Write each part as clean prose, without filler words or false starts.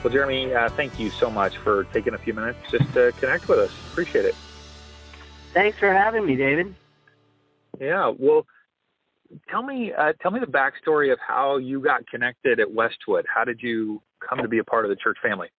Well, Jeremy, thank you so much for taking a few minutes just to connect with us. Appreciate it. Thanks for having me, David. Yeah. Well, tell me the backstory of how you got connected at Westwood. How did you come to be a part of the church family?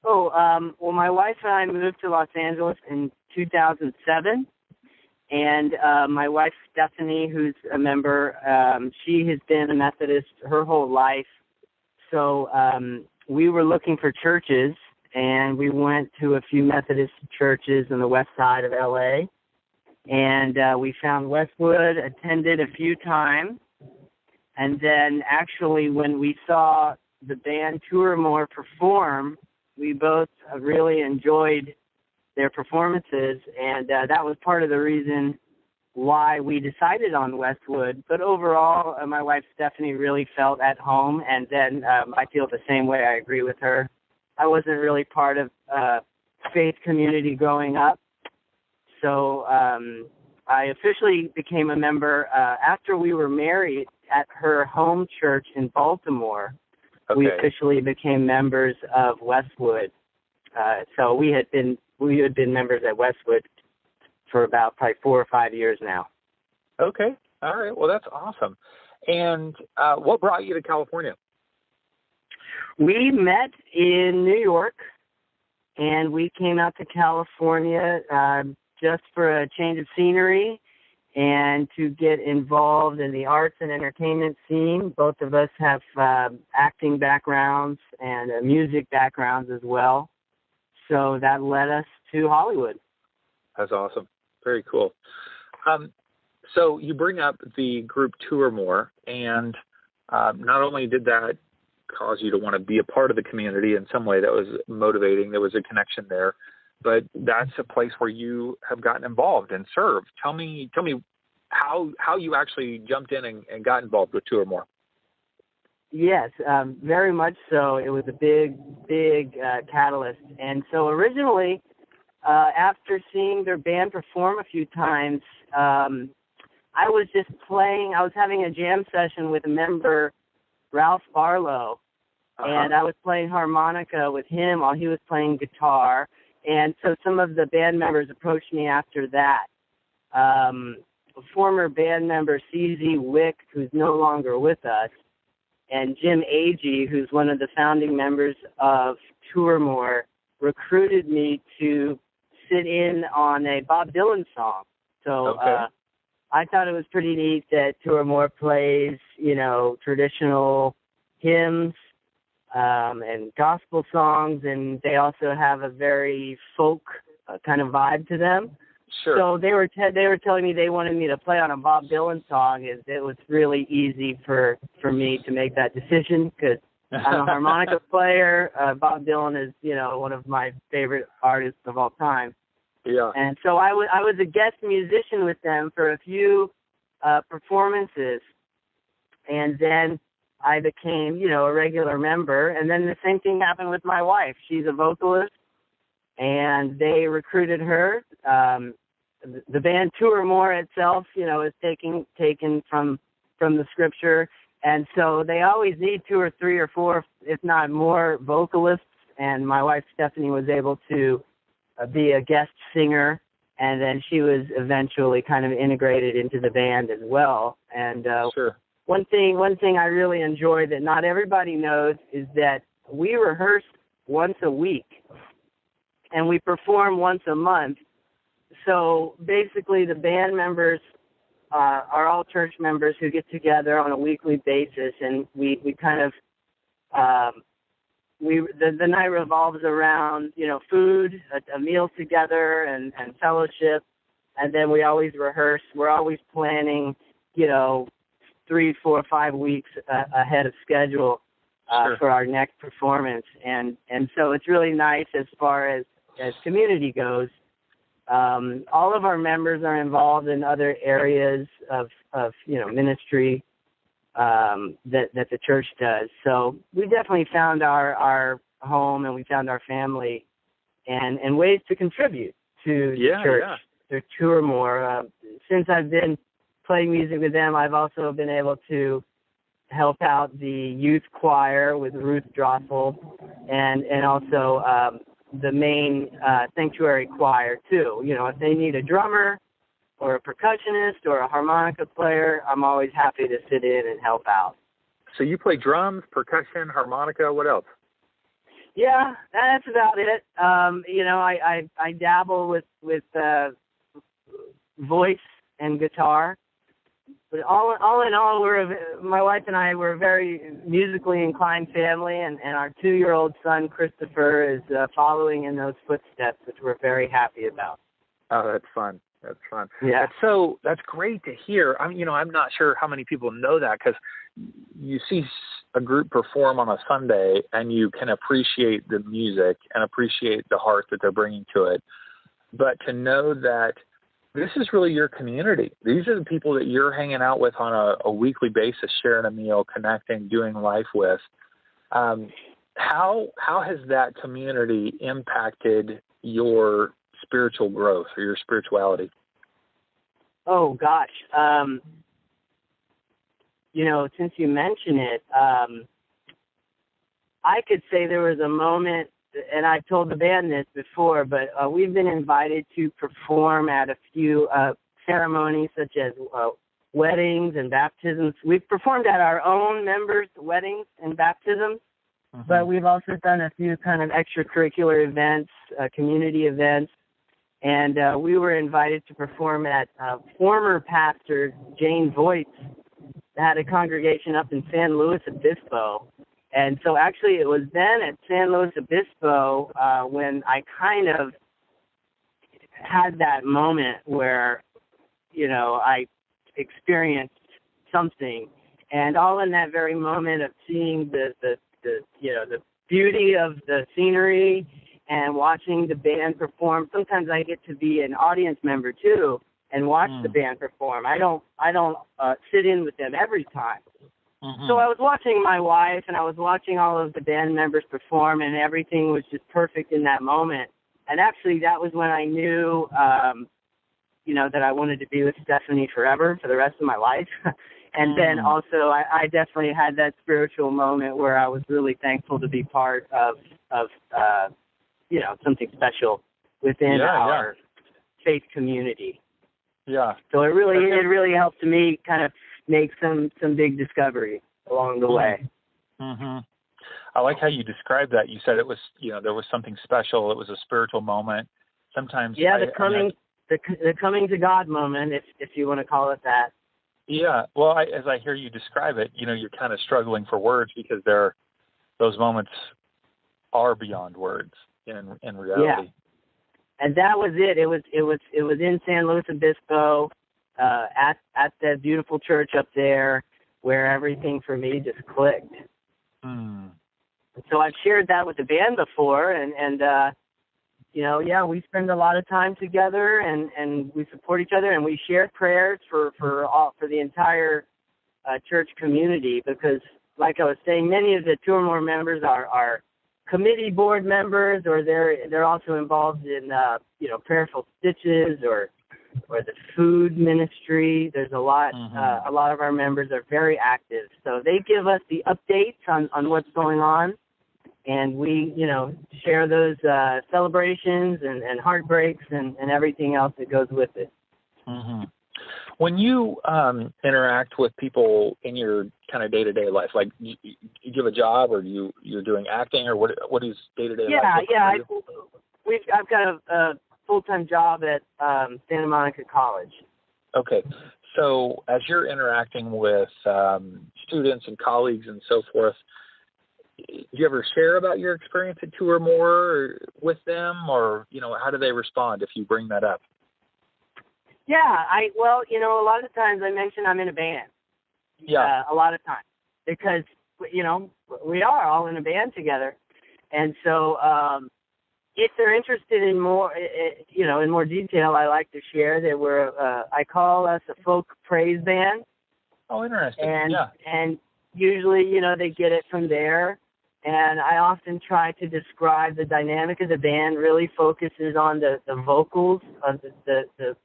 Well, my wife and I moved to Los Angeles in 2007, and my wife, Stephanie, who's a member, she has been a Methodist her whole life. So we were looking for churches, and we went to a few Methodist churches on the west side of L.A., and we found Westwood, attended a few times, and then actually when we saw the band Tour perform, we both really enjoyed their performances, and that was part of the reason why we decided on Westwood. But overall, my wife Stephanie really felt at home, and then I feel the same way. I agree with her. I wasn't really part of faith community growing up, so I officially became a member after we were married at her home church in Baltimore. Okay. We officially became members of Westwood. So we had been members at Westwood for about probably 4 or 5 years now. Okay. All right. Well, that's awesome. And what brought you to California? We met in New York, and we came out to California just for a change of scenery and to get involved in the arts and entertainment scene. Both of us have acting backgrounds and music backgrounds as well. So that led us to Hollywood. That's awesome. Very cool. So you bring up the group Tour More, and not only did that cause you to want to be a part of the community in some way that was motivating, there was a connection there, but that's a place where you have gotten involved and served. Tell me how you actually jumped in and got involved with Tour More. Yes, very much so. It was a big catalyst. And so originally, after seeing their band perform a few times, I was just playing. I was having a jam session with a member, Ralph Barlow, and I was playing harmonica with him while he was playing guitar. And so some of the band members approached me after that. Former band member CZ Wick, who's no longer with us, and Jim Agee, who's one of the founding members of Tour More, recruited me to sit in on a Bob Dylan song. So I thought it was pretty neat that Tour More plays, traditional hymns and gospel songs, and they also have a very folk kind of vibe to them. Sure. So they were telling me they wanted me to play on a Bob Dylan song. It was really easy for me to make that decision because I'm a harmonica player. Bob Dylan is one of my favorite artists of all time. Yeah. And so I was a guest musician with them for a few performances, and then I became a regular member. And then the same thing happened with my wife. She's a vocalist, and they recruited her. The band Tour More itself, is taken from the scripture, and so they always need 2 or 3 or 4, if not more, vocalists. And my wife Stephanie was able to be a guest singer, and then she was eventually kind of integrated into the band as well. And sure. One thing I really enjoy that not everybody knows is that we rehearse once a week, and we perform once a month. So basically the band members are all church members who get together on a weekly basis, and we kind of, the night revolves around, food, a meal together and fellowship, and then we always rehearse. We're always planning, 3, 4, 5 weeks ahead of schedule Sure. for our next performance. And so it's really nice as far as community goes. All of our members are involved in other areas of ministry that the church does. So we definitely found our home, and we found our family and ways to contribute to the church, to Tour More. Since I've been playing music with them, I've also been able to help out the youth choir with Ruth Drossel, and also the main sanctuary choir too. You know, if they need a drummer or a percussionist or a harmonica player, I'm always happy to sit in and help out. So you play drums, percussion, harmonica, what else? Yeah, that's about it. You know, I dabble with voice and guitar. But all in all, my wife and I were a very musically inclined family, and our 2-year-old son, Christopher, is following in those footsteps, which we're very happy about. Oh, that's fun. That's fun. Yeah. That's great to hear. I'm not sure how many people know that, because you see a group perform on a Sunday and you can appreciate the music and appreciate the heart that they're bringing to it. But to know that this is really your community. These are the people that you're hanging out with on a weekly basis, sharing a meal, connecting, doing life with. How has that community impacted your spiritual growth or your spirituality? Oh, gosh. You know, since you mention it, I could say there was a moment, and I've told the band this before, but we've been invited to perform at a few ceremonies such as weddings and baptisms. We've performed at our own members' weddings and baptisms, but we've also done a few kind of extracurricular events, community events, and we were invited to perform at former pastor Jane Voigt's had a congregation up in San Luis Obispo. And so actually it was then at San Luis Obispo when I kind of had that moment where, you know, I experienced something. And all in that very moment of seeing the you know, the beauty of the scenery and watching the band perform. Sometimes I get to be an audience member too and watch the band perform. I don't sit in with them every time. So I was watching my wife and I was watching all of the band members perform, and everything was just perfect in that moment. And actually that was when I knew, you know, that I wanted to be with Stephanie forever for the rest of my life. And then also I definitely had that spiritual moment where I was really thankful to be part of you know, something special within our faith community. Yeah. So it really helped me kind of make some big discoveries along the way. I like how you described that. You said it was, you know, there was something special. It was a spiritual moment. Sometimes, the coming to God moment, if you want to call it that. Yeah. Well, as I hear you describe it, you know, you're kind of struggling for words, because those moments are beyond words in reality. Yeah. And that was it. It was in San Luis Obispo, at the beautiful church up there, where everything for me just clicked. So I've shared that with the band before, and you know, we spend a lot of time together, and we support each other, and we share prayers for the entire church community, because, like I was saying, many of the two or more members are committee board members, or they're also involved in you know, prayerful stitches or the food ministry. There's a lot of our members are very active, so they give us the updates on what's going on, and we, you know, share those celebrations and heartbreaks and everything else that goes with it. When you interact with people in your kind of day-to-day life, like you have a job, or you're doing acting, or what is day-to-day life? I've got a full-time job at Santa Monica College. Okay. So as you're interacting with students and colleagues and so forth, do you ever share about your experience at Two or More with them, or, you know, how do they respond if you bring that up? Yeah, well, you know, a lot of times I mention I'm in a band. Yeah. A lot of times, because, you know, we are all in a band together. And so if they're interested in more, you know, in more detail, I like to share that I call us a folk praise band. Oh, interesting. And usually, you know, they get it from there. And I often try to describe the dynamic of the band. Really focuses on the vocals, of the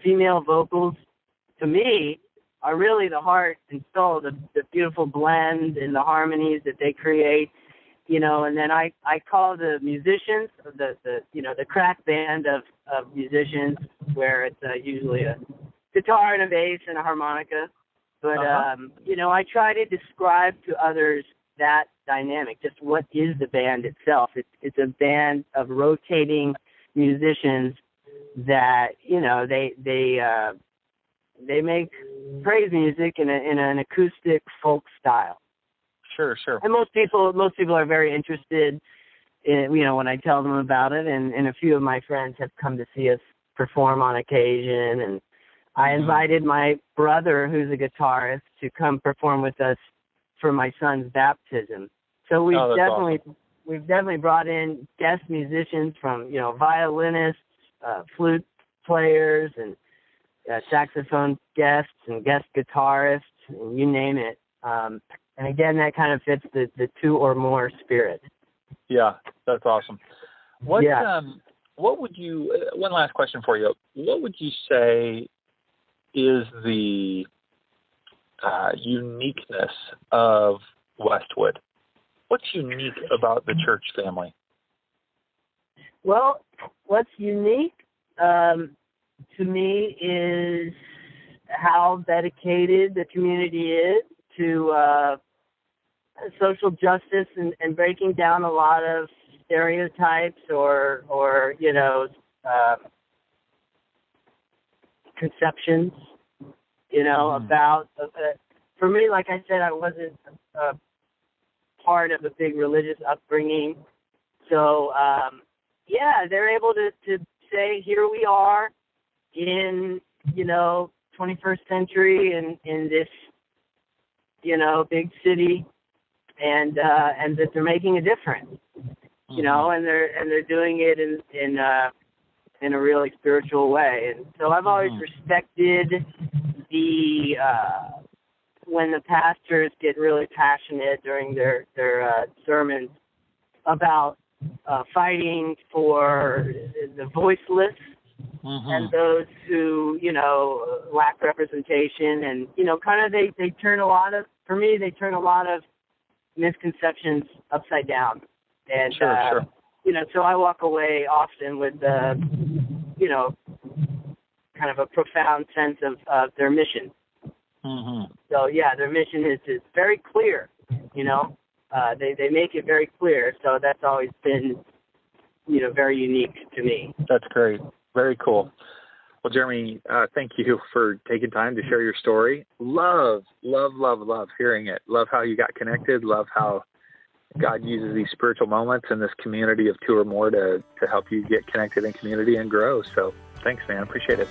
female vocals. To me, are really the heart and soul, the beautiful blend and the harmonies that they create, you know. And then I call the musicians, the crack band of musicians, where it's usually a guitar and a bass and a harmonica. But, you know, I try to describe to others that dynamic, just what is the band itself. It's a band of rotating musicians that, you know, they make praise music in an acoustic folk style. Sure. And most people are very interested in, you know, when I tell them about it, and a few of my friends have come to see us perform on occasion, and I invited my brother, who's a guitarist, to come perform with us for my son's baptism. So we've definitely brought in guest musicians from, you know, violinists, flute players, and saxophone guests and guest guitarists, and you name it. And again, that kind of fits the two or more spirit. Yeah, that's awesome. What would you? One last question for you. What would you say is the uniqueness of Westwood? What's unique about the church family? Well, what's unique to me is how dedicated the community is to social justice and breaking down a lot of stereotypes or you know, conceptions, you know, about, for me, like I said, I wasn't part of a big religious upbringing. So, yeah, they're able to say, here we are in, you know, 21st century in this, you know, big city, and that they're making a difference, you know, and they're doing it in a really spiritual way. And so I've always respected the when the pastors get really passionate during their sermons about fighting for the voiceless and those who, you know, lack representation, and, you know, kind of they turn a lot of misconceptions upside down. And Sure. You know, so I walk away often with you know, kind of a profound sense of their mission. So yeah, their mission is very clear. You know, they make it very clear. So that's always been, you know, very unique to me. That's great. Very cool. Well, Jeremy, thank you for taking time to share your story. Love hearing it. Love how you got connected. Love how God uses these spiritual moments in this community of two or more to help you get connected in community and grow. So thanks, man. Appreciate it.